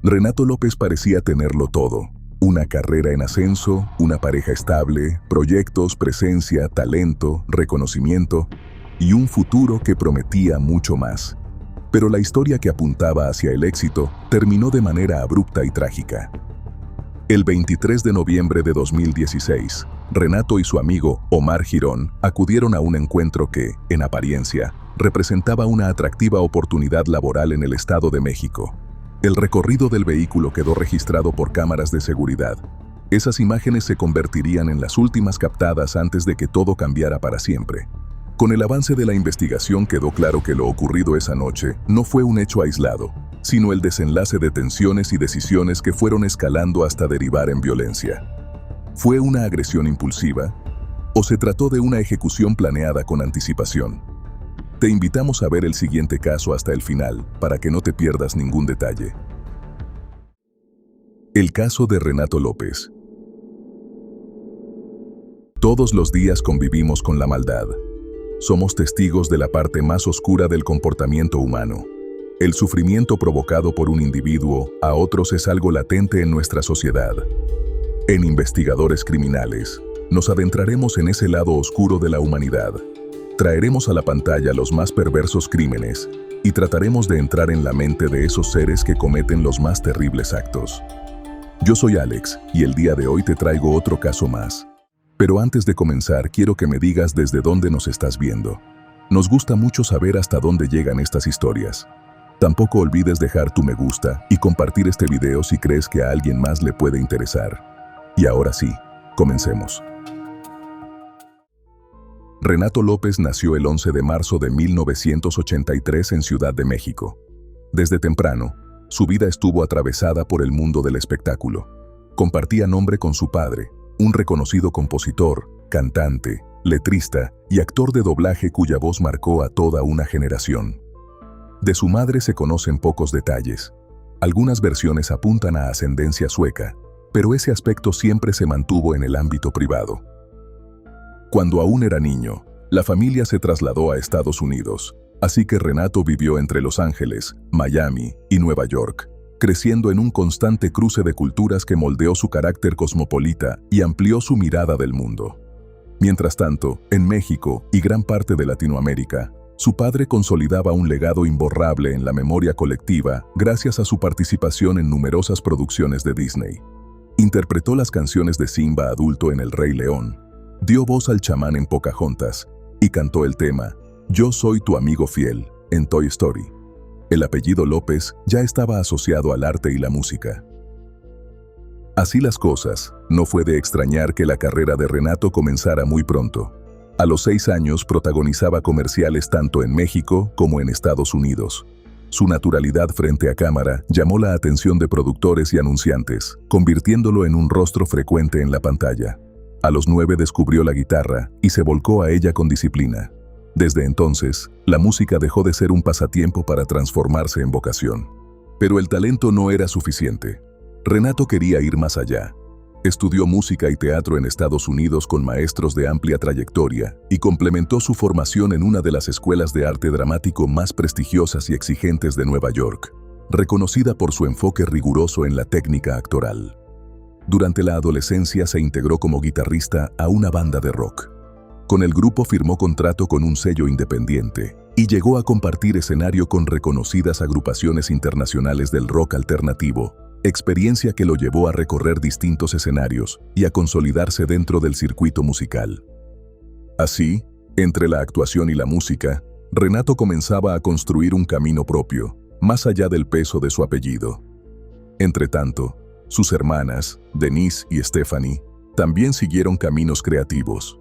Renato López parecía tenerlo todo. Una carrera en ascenso, una pareja estable, proyectos, presencia, talento, reconocimiento y un futuro que prometía mucho más. Pero la historia que apuntaba hacia el éxito terminó de manera abrupta y trágica. El 23 de noviembre de 2016, Renato y su amigo Omar Girón acudieron a un encuentro que, en apariencia, representaba una atractiva oportunidad laboral en el Estado de México. El recorrido del vehículo quedó registrado por cámaras de seguridad. Esas imágenes se convertirían en las últimas captadas antes de que todo cambiara para siempre. Con el avance de la investigación quedó claro que lo ocurrido esa noche no fue un hecho aislado, sino el desenlace de tensiones y decisiones que fueron escalando hasta derivar en violencia. ¿Fue una agresión impulsiva? ¿O se trató de una ejecución planeada con anticipación? Te invitamos a ver el siguiente caso hasta el final, para que no te pierdas ningún detalle. El caso de Renato López. Todos los días convivimos con la maldad. Somos testigos de la parte más oscura del comportamiento humano. El sufrimiento provocado por un individuo a otros es algo latente en nuestra sociedad. En Investigadores Criminales, nos adentraremos en ese lado oscuro de la humanidad. Traeremos a la pantalla los más perversos crímenes y trataremos de entrar en la mente de esos seres que cometen los más terribles actos. Yo soy Alex y el día de hoy te traigo otro caso más. Pero antes de comenzar, quiero que me digas desde dónde nos estás viendo. Nos gusta mucho saber hasta dónde llegan estas historias. Tampoco olvides dejar tu me gusta y compartir este video si crees que a alguien más le puede interesar. Y ahora sí, comencemos. Renato López nació el 11 de marzo de 1983 en Ciudad de México. Desde temprano, su vida estuvo atravesada por el mundo del espectáculo. Compartía nombre con su padre, un reconocido compositor, cantante, letrista y actor de doblaje cuya voz marcó a toda una generación. De su madre se conocen pocos detalles. Algunas versiones apuntan a ascendencia sueca, pero ese aspecto siempre se mantuvo en el ámbito privado. Cuando aún era niño, la familia se trasladó a Estados Unidos, así que Renato vivió entre Los Ángeles, Miami y Nueva York, creciendo en un constante cruce de culturas que moldeó su carácter cosmopolita y amplió su mirada del mundo. Mientras tanto, en México y gran parte de Latinoamérica, su padre consolidaba un legado imborrable en la memoria colectiva gracias a su participación en numerosas producciones de Disney. Interpretó las canciones de Simba adulto en El Rey León, dio voz al chamán en Pocahontas y cantó el tema Yo soy tu amigo fiel en Toy Story. El apellido López ya estaba asociado al arte y la música. Así las cosas, no fue de extrañar que la carrera de Renato comenzara muy pronto. A los 6 años protagonizaba comerciales tanto en México como en Estados Unidos. Su naturalidad frente a cámara llamó la atención de productores y anunciantes, convirtiéndolo en un rostro frecuente en la pantalla. A los 9 descubrió la guitarra y se volcó a ella con disciplina. Desde entonces, la música dejó de ser un pasatiempo para transformarse en vocación. Pero el talento no era suficiente. Renato quería ir más allá. Estudió música y teatro en Estados Unidos con maestros de amplia trayectoria y complementó su formación en una de las escuelas de arte dramático más prestigiosas y exigentes de Nueva York, reconocida por su enfoque riguroso en la técnica actoral. Durante la adolescencia se integró como guitarrista a una banda de rock. Con el grupo firmó contrato con un sello independiente y llegó a compartir escenario con reconocidas agrupaciones internacionales del rock alternativo, experiencia que lo llevó a recorrer distintos escenarios y a consolidarse dentro del circuito musical. Así, entre la actuación y la música, Renato comenzaba a construir un camino propio, más allá del peso de su apellido. Entretanto, sus hermanas, Denise y Stephanie, también siguieron caminos creativos.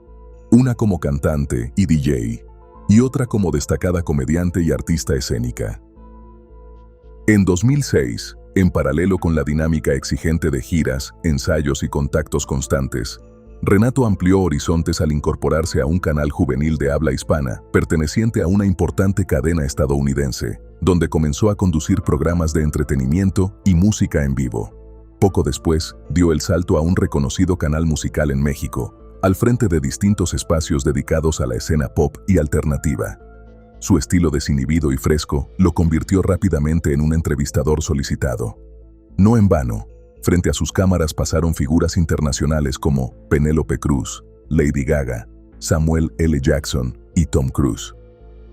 Una como cantante y DJ, y otra como destacada comediante y artista escénica. En 2006, en paralelo con la dinámica exigente de giras, ensayos y contactos constantes, Renato amplió horizontes al incorporarse a un canal juvenil de habla hispana, perteneciente a una importante cadena estadounidense, donde comenzó a conducir programas de entretenimiento y música en vivo. Poco después, dio el salto a un reconocido canal musical en México, al frente de distintos espacios dedicados a la escena pop y alternativa. Su estilo desinhibido y fresco lo convirtió rápidamente en un entrevistador solicitado. No en vano, frente a sus cámaras pasaron figuras internacionales como Penélope Cruz, Lady Gaga, Samuel L. Jackson y Tom Cruise.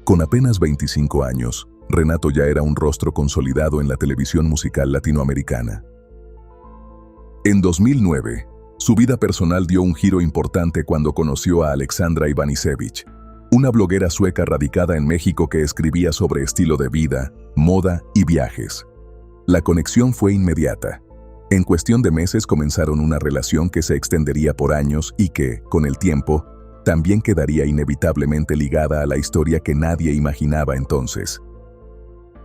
Con apenas 25 años, Renato ya era un rostro consolidado en la televisión musical latinoamericana. En 2009, su vida personal dio un giro importante cuando conoció a Alexandra Ivanišević, una bloguera sueca radicada en México que escribía sobre estilo de vida, moda y viajes. La conexión fue inmediata. En cuestión de meses comenzaron una relación que se extendería por años y que, con el tiempo, también quedaría inevitablemente ligada a la historia que nadie imaginaba entonces.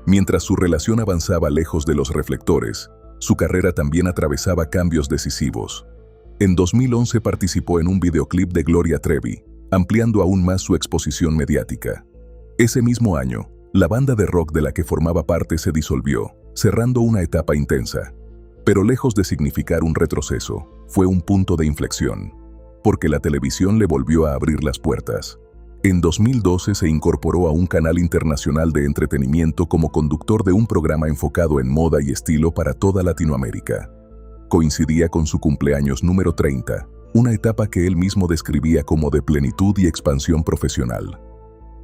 Mientras su relación avanzaba lejos de los reflectores, su carrera también atravesaba cambios decisivos. En 2011 participó en un videoclip de Gloria Trevi, ampliando aún más su exposición mediática. Ese mismo año, la banda de rock de la que formaba parte se disolvió, cerrando una etapa intensa. Pero lejos de significar un retroceso, fue un punto de inflexión, porque la televisión le volvió a abrir las puertas. En 2012 se incorporó a un canal internacional de entretenimiento como conductor de un programa enfocado en moda y estilo para toda Latinoamérica. Coincidía con su cumpleaños número 30, una etapa que él mismo describía como de plenitud y expansión profesional.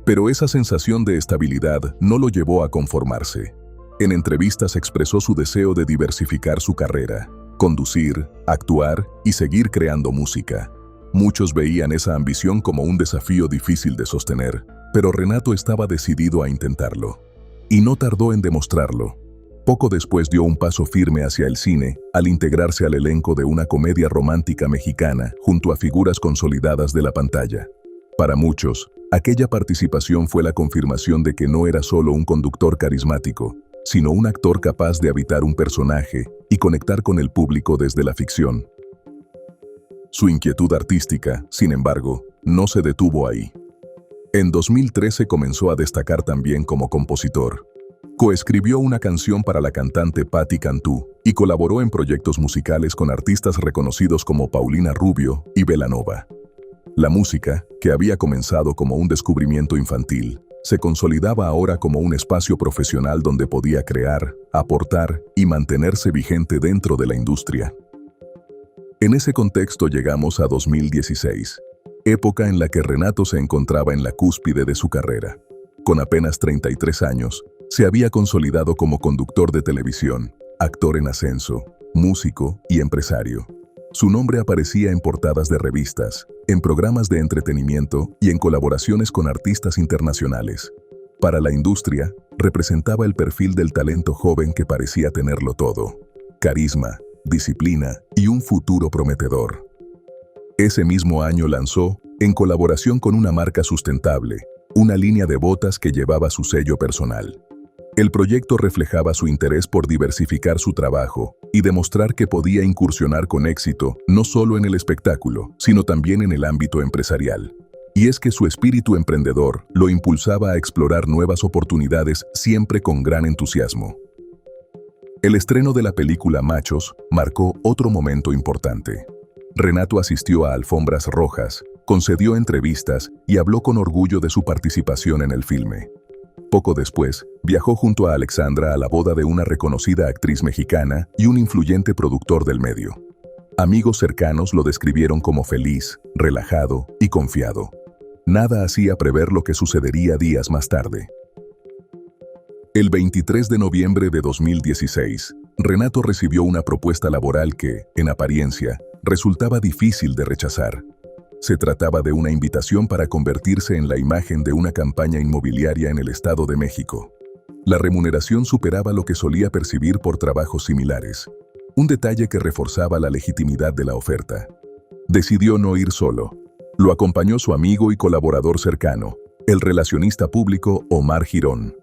Pero esa sensación de estabilidad no lo llevó a conformarse. En entrevistas expresó su deseo de diversificar su carrera, conducir, actuar y seguir creando música. Muchos veían esa ambición como un desafío difícil de sostener, pero Renato estaba decidido a intentarlo. Y no tardó en demostrarlo. Poco después dio un paso firme hacia el cine, al integrarse al elenco de una comedia romántica mexicana junto a figuras consolidadas de la pantalla. Para muchos, aquella participación fue la confirmación de que no era solo un conductor carismático, sino un actor capaz de habitar un personaje y conectar con el público desde la ficción. Su inquietud artística, sin embargo, no se detuvo ahí. En 2013 comenzó a destacar también como compositor. Coescribió una canción para la cantante Patti Cantú y colaboró en proyectos musicales con artistas reconocidos como Paulina Rubio y Belanova. La música, que había comenzado como un descubrimiento infantil, se consolidaba ahora como un espacio profesional donde podía crear, aportar y mantenerse vigente dentro de la industria. En ese contexto llegamos a 2016, época en la que Renato se encontraba en la cúspide de su carrera. Con apenas 33 años, se había consolidado como conductor de televisión, actor en ascenso, músico y empresario. Su nombre aparecía en portadas de revistas, en programas de entretenimiento y en colaboraciones con artistas internacionales. Para la industria, representaba el perfil del talento joven que parecía tenerlo todo: carisma, disciplina y un futuro prometedor. Ese mismo año lanzó, en colaboración con una marca sustentable, una línea de botas que llevaba su sello personal. El proyecto reflejaba su interés por diversificar su trabajo y demostrar que podía incursionar con éxito no solo en el espectáculo, sino también en el ámbito empresarial. Y es que su espíritu emprendedor lo impulsaba a explorar nuevas oportunidades siempre con gran entusiasmo. El estreno de la película Machos marcó otro momento importante. Renato asistió a alfombras rojas, concedió entrevistas y habló con orgullo de su participación en el filme. Poco después, viajó junto a Alexandra a la boda de una reconocida actriz mexicana y un influyente productor del medio. Amigos cercanos lo describieron como feliz, relajado y confiado. Nada hacía prever lo que sucedería días más tarde. El 23 de noviembre de 2016, Renato recibió una propuesta laboral que, en apariencia, resultaba difícil de rechazar. Se trataba de una invitación para convertirse en la imagen de una campaña inmobiliaria en el Estado de México. La remuneración superaba lo que solía percibir por trabajos similares, un detalle que reforzaba la legitimidad de la oferta. Decidió no ir solo. Lo acompañó su amigo y colaborador cercano, el relacionista público Omar Girón.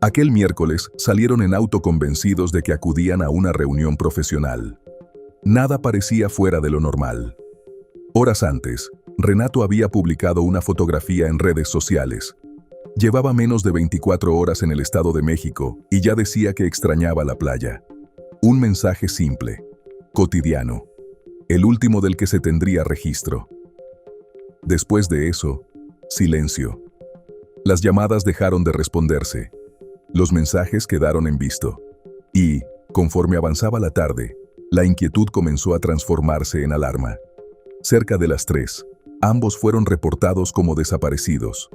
Aquel miércoles salieron en auto convencidos de que acudían a una reunión profesional. Nada parecía fuera de lo normal. Horas antes, Renato había publicado una fotografía en redes sociales. Llevaba menos de 24 horas en el Estado de México y ya decía que extrañaba la playa. Un mensaje simple, cotidiano, el último del que se tendría registro. Después de eso, silencio. Las llamadas dejaron de responderse. Los mensajes quedaron en visto. Y, Conforme avanzaba la tarde, la inquietud comenzó a transformarse en alarma. Cerca de las 3, ambos fueron reportados como desaparecidos.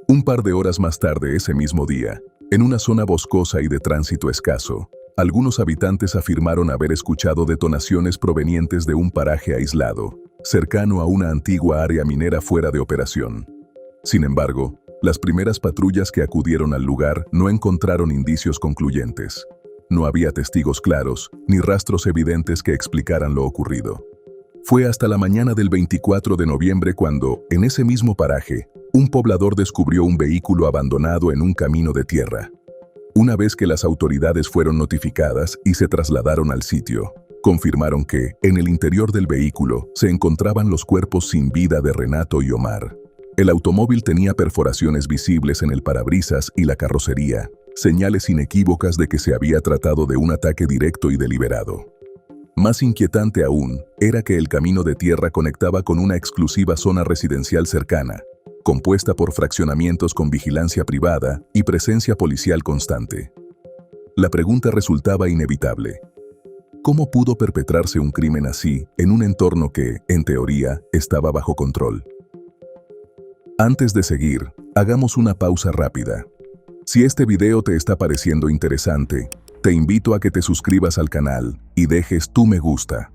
Un par de horas más tarde ese mismo día, en una zona boscosa y de tránsito escaso, algunos habitantes afirmaron haber escuchado detonaciones provenientes de un paraje aislado, cercano a una antigua área minera fuera de operación. Sin embargo, las primeras patrullas que acudieron al lugar no encontraron indicios concluyentes. No había testigos claros, ni rastros evidentes que explicaran lo ocurrido. Fue hasta la mañana del 24 de noviembre cuando, en ese mismo paraje, un poblador descubrió un vehículo abandonado en un camino de tierra. Una vez que las autoridades fueron notificadas y se trasladaron al sitio, confirmaron que, en el interior del vehículo, se encontraban los cuerpos sin vida de Renato y Omar. El automóvil tenía perforaciones visibles en el parabrisas y la carrocería, señales inequívocas de que se había tratado de un ataque directo y deliberado. Más inquietante aún, era que el camino de tierra conectaba con una exclusiva zona residencial cercana, compuesta por fraccionamientos con vigilancia privada y presencia policial constante. La pregunta resultaba inevitable. ¿Cómo pudo perpetrarse un crimen así en un entorno que, en teoría, estaba bajo control? Antes de seguir, hagamos una pausa rápida. Si este video te está pareciendo interesante, te invito a que te suscribas al canal y dejes tu me gusta.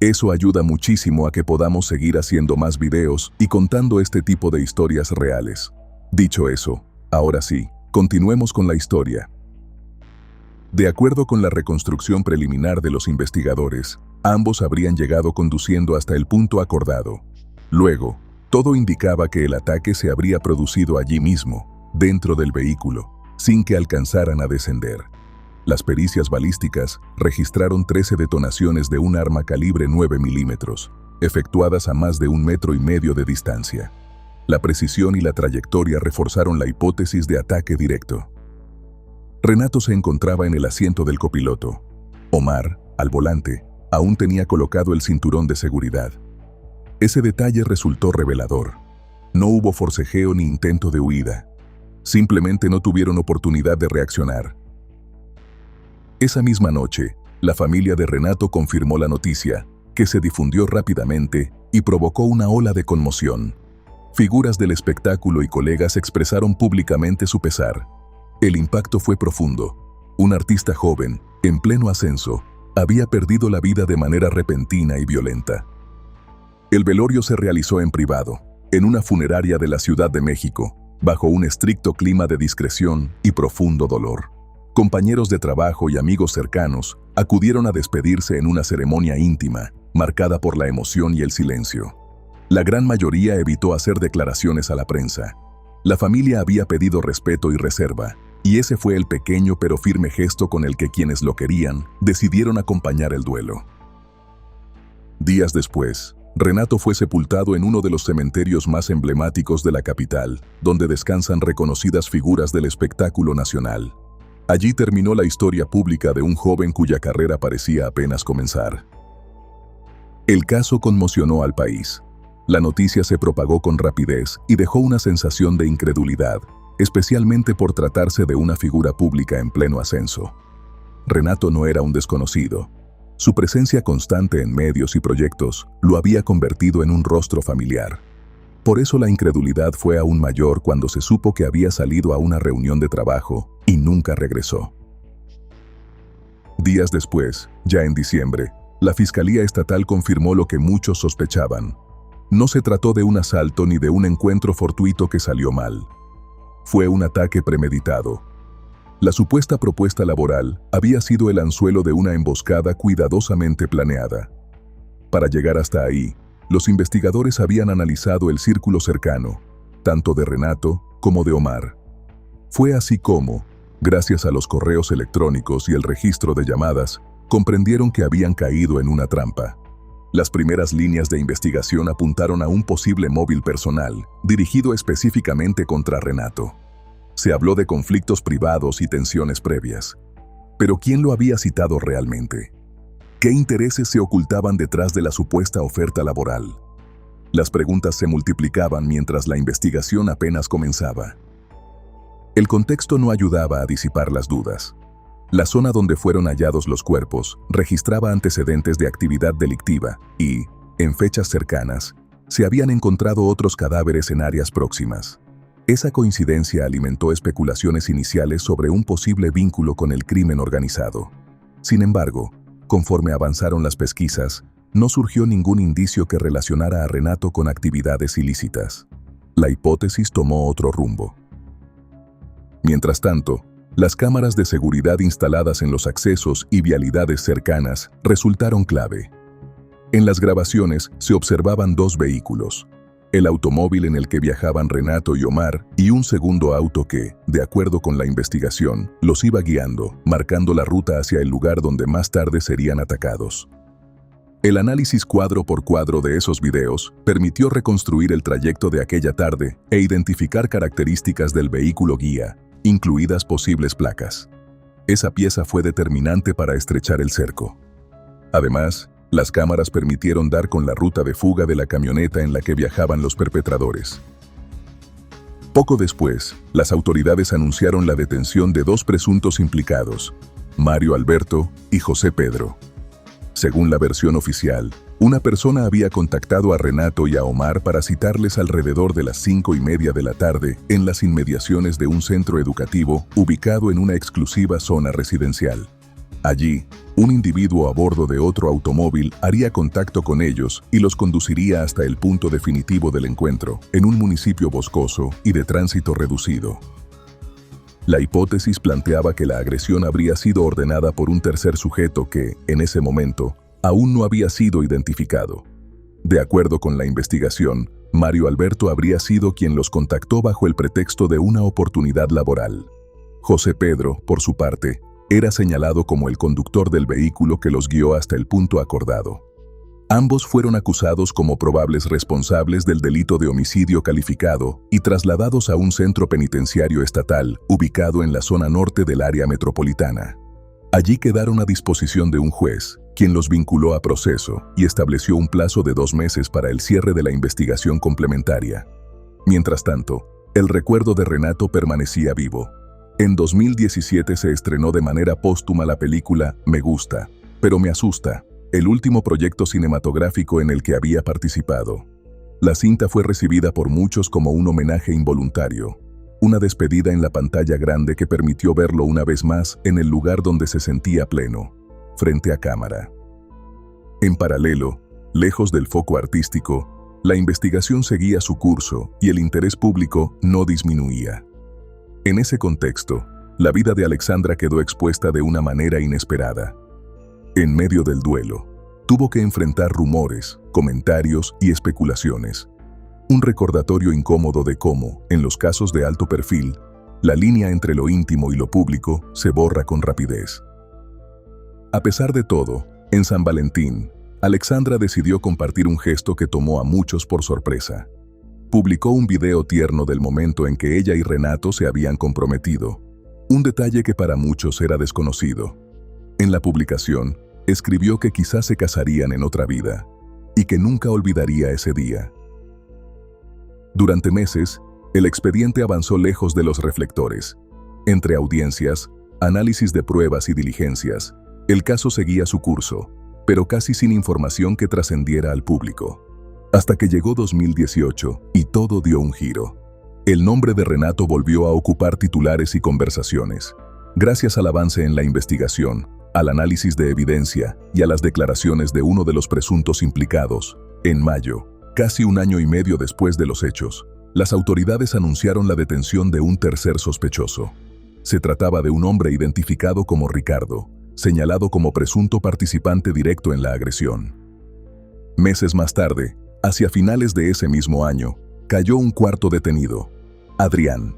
Eso ayuda muchísimo a que podamos seguir haciendo más videos y contando este tipo de historias reales. Dicho eso, ahora sí, continuemos con la historia. De acuerdo con la reconstrucción preliminar de los investigadores, ambos habrían llegado conduciendo hasta el punto acordado. Luego, todo indicaba que el ataque se habría producido allí mismo, dentro del vehículo, sin que alcanzaran a descender. Las pericias balísticas registraron 13 detonaciones de un arma calibre 9 milímetros, efectuadas a más de 1,5 metros de distancia. La precisión y la trayectoria reforzaron la hipótesis de ataque directo. Renato se encontraba en el asiento del copiloto. Omar, al volante, aún tenía colocado el cinturón de seguridad. Ese detalle resultó revelador. No hubo forcejeo ni intento de huida. Simplemente no tuvieron oportunidad de reaccionar. Esa misma noche, la familia de Renato confirmó la noticia, que se difundió rápidamente y provocó una ola de conmoción. Figuras del espectáculo y colegas expresaron públicamente su pesar. El impacto fue profundo. Un artista joven, en pleno ascenso, había perdido la vida de manera repentina y violenta. El velorio se realizó en privado, en una funeraria de la Ciudad de México, bajo un estricto clima de discreción y profundo dolor. Compañeros de trabajo y amigos cercanos acudieron a despedirse en una ceremonia íntima, marcada por la emoción y el silencio. La gran mayoría evitó hacer declaraciones a la prensa. La familia había pedido respeto y reserva, y ese fue el pequeño pero firme gesto con el que quienes lo querían decidieron acompañar el duelo. Días después, Renato fue sepultado en uno de los cementerios más emblemáticos de la capital, donde descansan reconocidas figuras del espectáculo nacional. Allí terminó la historia pública de un joven cuya carrera parecía apenas comenzar. El caso conmocionó al país. La noticia se propagó con rapidez y dejó una sensación de incredulidad, especialmente por tratarse de una figura pública en pleno ascenso. Renato no era un desconocido. Su presencia constante en medios y proyectos lo había convertido en un rostro familiar. Por eso la incredulidad fue aún mayor cuando se supo que había salido a una reunión de trabajo y nunca regresó. Días después, ya en diciembre, la Fiscalía Estatal confirmó lo que muchos sospechaban. No se trató de un asalto ni de un encuentro fortuito que salió mal. Fue un ataque premeditado. La supuesta propuesta laboral había sido el anzuelo de una emboscada cuidadosamente planeada. Para llegar hasta ahí, los investigadores habían analizado el círculo cercano, tanto de Renato como de Omar. Fue así como, gracias a los correos electrónicos y el registro de llamadas, comprendieron que habían caído en una trampa. Las primeras líneas de investigación apuntaron a un posible móvil personal, dirigido específicamente contra Renato. Se habló de conflictos privados y tensiones previas. Pero ¿quién lo había citado realmente? ¿Qué intereses se ocultaban detrás de la supuesta oferta laboral? Las preguntas se multiplicaban mientras la investigación apenas comenzaba. El contexto no ayudaba a disipar las dudas. La zona donde fueron hallados los cuerpos registraba antecedentes de actividad delictiva y, en fechas cercanas, se habían encontrado otros cadáveres en áreas próximas. Esa coincidencia alimentó especulaciones iniciales sobre un posible vínculo con el crimen organizado. Sin embargo, conforme avanzaron las pesquisas, no surgió ningún indicio que relacionara a Renato con actividades ilícitas. La hipótesis tomó otro rumbo. Mientras tanto, las cámaras de seguridad instaladas en los accesos y vialidades cercanas resultaron clave. En las grabaciones se observaban dos vehículos: el automóvil en el que viajaban Renato y Omar y un segundo auto que, de acuerdo con la investigación, los iba guiando, marcando la ruta hacia el lugar donde más tarde serían atacados. El análisis cuadro por cuadro de esos videos permitió reconstruir el trayecto de aquella tarde e identificar características del vehículo guía, incluidas posibles placas. Esa pieza fue determinante para estrechar el cerco. Además, las cámaras permitieron dar con la ruta de fuga de la camioneta en la que viajaban los perpetradores. Poco después, las autoridades anunciaron la detención de dos presuntos implicados, Mario Alberto y José Pedro. Según la versión oficial, una persona había contactado a Renato y a Omar para citarles alrededor de las 5:30 de la tarde en las inmediaciones de un centro educativo ubicado en una exclusiva zona residencial. Allí, un individuo a bordo de otro automóvil haría contacto con ellos y los conduciría hasta el punto definitivo del encuentro, en un municipio boscoso y de tránsito reducido. La hipótesis planteaba que la agresión habría sido ordenada por un tercer sujeto que, en ese momento, aún no había sido identificado. De acuerdo con la investigación, Mario Alberto habría sido quien los contactó bajo el pretexto de una oportunidad laboral. José Pedro, por su parte, era señalado como el conductor del vehículo que los guió hasta el punto acordado. Ambos fueron acusados como probables responsables del delito de homicidio calificado y trasladados a un centro penitenciario estatal ubicado en la zona norte del área metropolitana. Allí quedaron a disposición de un juez, quien los vinculó a proceso y estableció un plazo de 2 meses para el cierre de la investigación complementaria. Mientras tanto, el recuerdo de Renato permanecía vivo. En 2017 se estrenó de manera póstuma la película Me gusta, pero me asusta, el último proyecto cinematográfico en el que había participado. La cinta fue recibida por muchos como un homenaje involuntario, una despedida en la pantalla grande que permitió verlo una vez más en el lugar donde se sentía pleno, frente a cámara. En paralelo, lejos del foco artístico, la investigación seguía su curso y el interés público no disminuía. En ese contexto, la vida de Alexandra quedó expuesta de una manera inesperada. En medio del duelo, tuvo que enfrentar rumores, comentarios y especulaciones. Un recordatorio incómodo de cómo, en los casos de alto perfil, la línea entre lo íntimo y lo público se borra con rapidez. A pesar de todo, en San Valentín, Alexandra decidió compartir un gesto que tomó a muchos por sorpresa. Publicó un video tierno del momento en que ella y Renato se habían comprometido, un detalle que para muchos era desconocido. En la publicación, escribió que quizás se casarían en otra vida, y que nunca olvidaría ese día. Durante meses, el expediente avanzó lejos de los reflectores. Entre audiencias, análisis de pruebas y diligencias, el caso seguía su curso, pero casi sin información que trascendiera al público. Hasta que llegó 2018 y todo dio un giro. El nombre de Renato volvió a ocupar titulares y conversaciones. Gracias al avance en la investigación, al análisis de evidencia y a las declaraciones de uno de los presuntos implicados, en mayo, casi 1 año y medio después de los hechos, las autoridades anunciaron la detención de un tercer sospechoso. Se trataba de un hombre identificado como Ricardo, señalado como presunto participante directo en la agresión. Meses más tarde, hacia finales de ese mismo año, cayó un cuarto detenido, Adrián.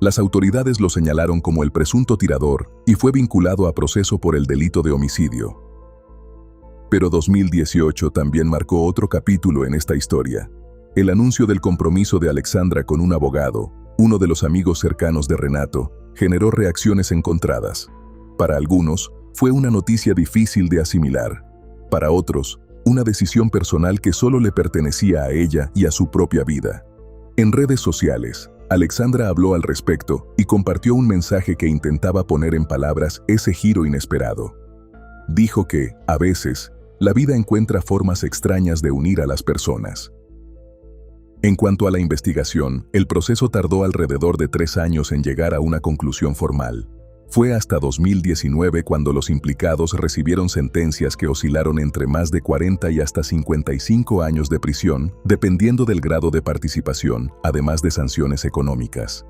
Las autoridades lo señalaron como el presunto tirador y fue vinculado a proceso por el delito de homicidio. Pero 2018 también marcó otro capítulo en esta historia. El anuncio del compromiso de Alexandra con un abogado, uno de los amigos cercanos de Renato, generó reacciones encontradas. Para algunos, fue una noticia difícil de asimilar. Para otros, una decisión personal que solo le pertenecía a ella y a su propia vida. En redes sociales, Alexandra habló al respecto y compartió un mensaje que intentaba poner en palabras ese giro inesperado. Dijo que, a veces, la vida encuentra formas extrañas de unir a las personas. En cuanto a la investigación, el proceso tardó alrededor de 3 años en llegar a una conclusión formal. Fue hasta 2019 cuando los implicados recibieron sentencias que oscilaron entre más de 40 y hasta 55 años de prisión, dependiendo del grado de participación, además de sanciones económicas.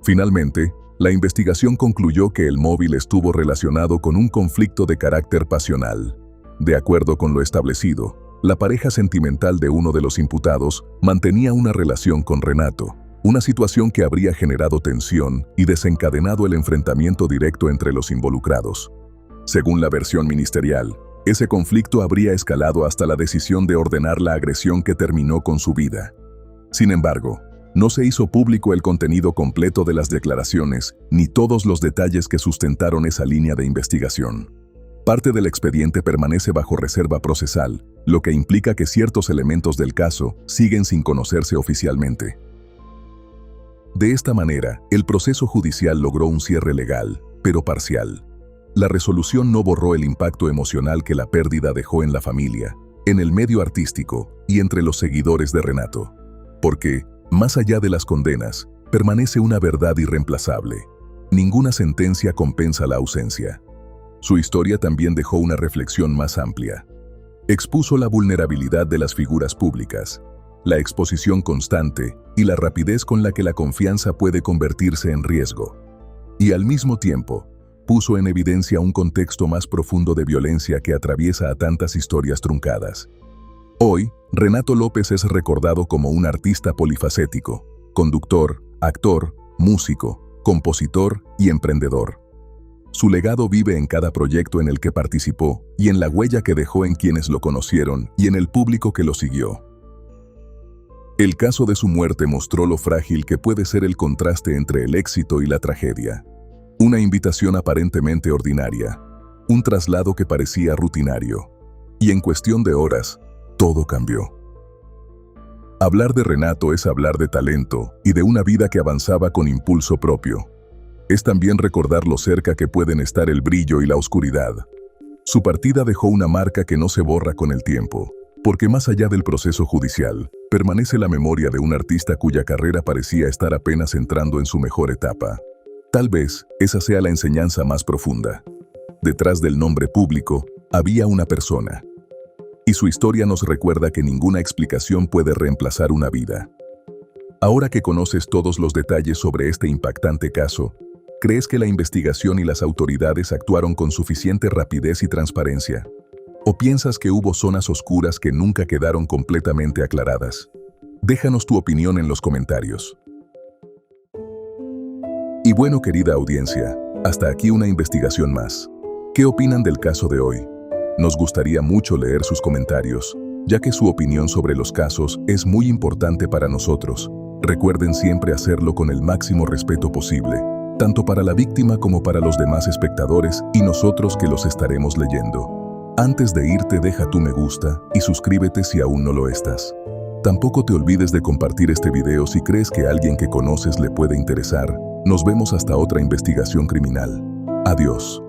Finalmente, la investigación concluyó que el móvil estuvo relacionado con un conflicto de carácter pasional. De acuerdo con lo establecido, la pareja sentimental de uno de los imputados mantenía una relación con Renato, una situación que habría generado tensión y desencadenado el enfrentamiento directo entre los involucrados. Según la versión ministerial, ese conflicto habría escalado hasta la decisión de ordenar la agresión que terminó con su vida. Sin embargo, no se hizo público el contenido completo de las declaraciones ni todos los detalles que sustentaron esa línea de investigación. Parte del expediente permanece bajo reserva procesal, lo que implica que ciertos elementos del caso siguen sin conocerse oficialmente. De esta manera, el proceso judicial logró un cierre legal, pero parcial. La resolución no borró el impacto emocional que la pérdida dejó en la familia, en el medio artístico y entre los seguidores de Renato. Porque, más allá de las condenas, permanece una verdad irreemplazable. Ninguna sentencia compensa la ausencia. Su historia también dejó una reflexión más amplia. Expuso la vulnerabilidad de las figuras públicas, la exposición constante y la rapidez con la que la confianza puede convertirse en riesgo. Y al mismo tiempo, puso en evidencia un contexto más profundo de violencia que atraviesa a tantas historias truncadas. Hoy, Renato López es recordado como un artista polifacético, conductor, actor, músico, compositor y emprendedor. Su legado vive en cada proyecto en el que participó y en la huella que dejó en quienes lo conocieron y en el público que lo siguió. El caso de su muerte mostró lo frágil que puede ser el contraste entre el éxito y la tragedia. Una invitación aparentemente ordinaria, un traslado que parecía rutinario, y en cuestión de horas, todo cambió. Hablar de Renato es hablar de talento y de una vida que avanzaba con impulso propio. Es también recordar lo cerca que pueden estar el brillo y la oscuridad. Su partida dejó una marca que no se borra con el tiempo, porque más allá del proceso judicial, permanece la memoria de un artista cuya carrera parecía estar apenas entrando en su mejor etapa. Tal vez esa sea la enseñanza más profunda. Detrás del nombre público, había una persona. Y su historia nos recuerda que ninguna explicación puede reemplazar una vida. Ahora que conoces todos los detalles sobre este impactante caso, ¿crees que la investigación y las autoridades actuaron con suficiente rapidez y transparencia? ¿O piensas que hubo zonas oscuras que nunca quedaron completamente aclaradas? Déjanos tu opinión en los comentarios. Y bueno, querida audiencia, hasta aquí una investigación más. ¿Qué opinan del caso de hoy? Nos gustaría mucho leer sus comentarios, ya que su opinión sobre los casos es muy importante para nosotros. Recuerden siempre hacerlo con el máximo respeto posible, tanto para la víctima como para los demás espectadores y nosotros que los estaremos leyendo. Antes de irte, deja tu me gusta y suscríbete si aún no lo estás. Tampoco te olvides de compartir este video si crees que a alguien que conoces le puede interesar. Nos vemos hasta otra investigación criminal. Adiós.